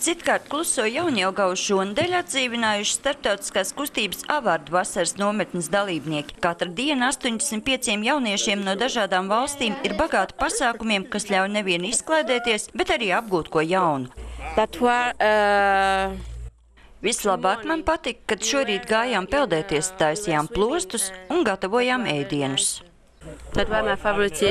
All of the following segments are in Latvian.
Citkārt kluso Jaunjelgavu šonedēļ atdzīvinājuši starptautiskās kustības Avārdu vasaras nometnes dalībnieki. Katru dienu 85 jauniešiem no dažādām valstīm ir bagāti pasākumiem, kas ļauj nevien izklaidēties, bet arī apgūt ko jaunu. Vislabāk man patika, kad šorīt gājām peldēties, taisījām plostus un gatavojām ēdienus. That was my favorite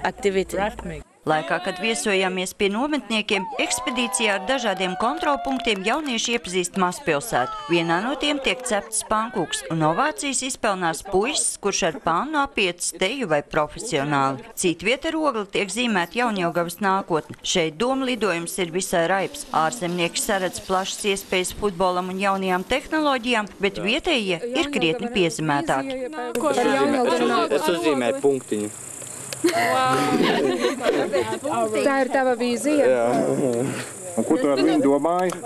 activity. Laikā, kad viesojāmies pie nometniekiem, ekspedīcijā ar dažādiem kontrolpunktiem jaunieši iepazīst mazpilsētu. Vienā no tiem tiek cepts pankūks, un ovācijas izpelnās puisis, kurš ar pannu apiet steju vai profesionāli. Citvieta ar ogli tiek zīmēta Jaunjelgavas nākotne. Šeit doma lidojums ir visai raips. Ārzemnieki saredz plašas iespējas futbolam un jaunajām tehnoloģijām, bet vietējie ir krietni piezemētāki. Es uzzīmēju punktiņu. Tā ir tava vīzija? Jā. Un ko tu ar viņu domāji?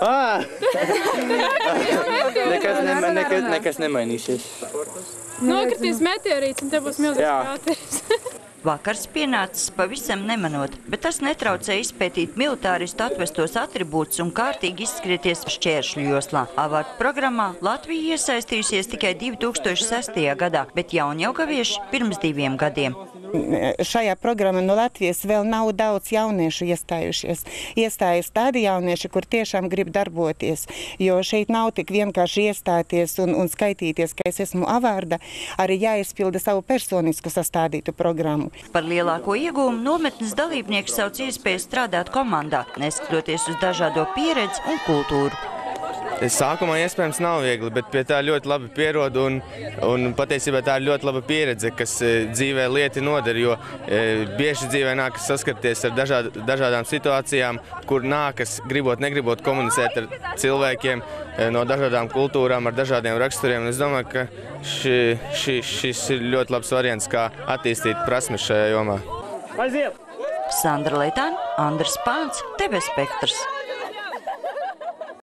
Nekas nemainīsies. Nokritīs meteorīts un te būs milzīgs krāteris. Vakars pienācis pavisam nemanot, bet tas netraucē izpētīt militāristu atvestos atribūtus un kārtīgi izskrieties šķēršļu joslā. Avārdu programmā Latvija iesaistījusies tikai 2006. gadā, bet jaunjelgavieši pirms 2 gadiem. Šajā programmā no Latvijas vēl nav daudz jauniešu iestājušies. Iestājas tādi jaunieši, kur tiešām grib darboties, jo šeit nav tik vienkārši iestāties un skaitīties, ka es esmu avārda, arī jāizpilda savu personisku sastādītu programmu. Par lielāko iegūmu nometnes dalībnieki sauc iespēju strādāt komandā, neskatoties uz dažādo pieredzi un kultūru. Sākumā iespējams nav viegli, bet pie tā ļoti labi pierod un patiesībā tā ir ļoti laba pieredze, kas dzīvē lieti noder, jo bieži dzīvē nākas saskarties ar dažādām situācijām, kur nākas gribot, negribot komunicēt ar cilvēkiem no dažādām kultūrām, ar dažādiem raksturiem. Es domāju, ka šis ir ļoti labs variants, kā attīstīt prasmes šajā jomā. Sandra Leitāna, Andris Pāns, TV Spektrs.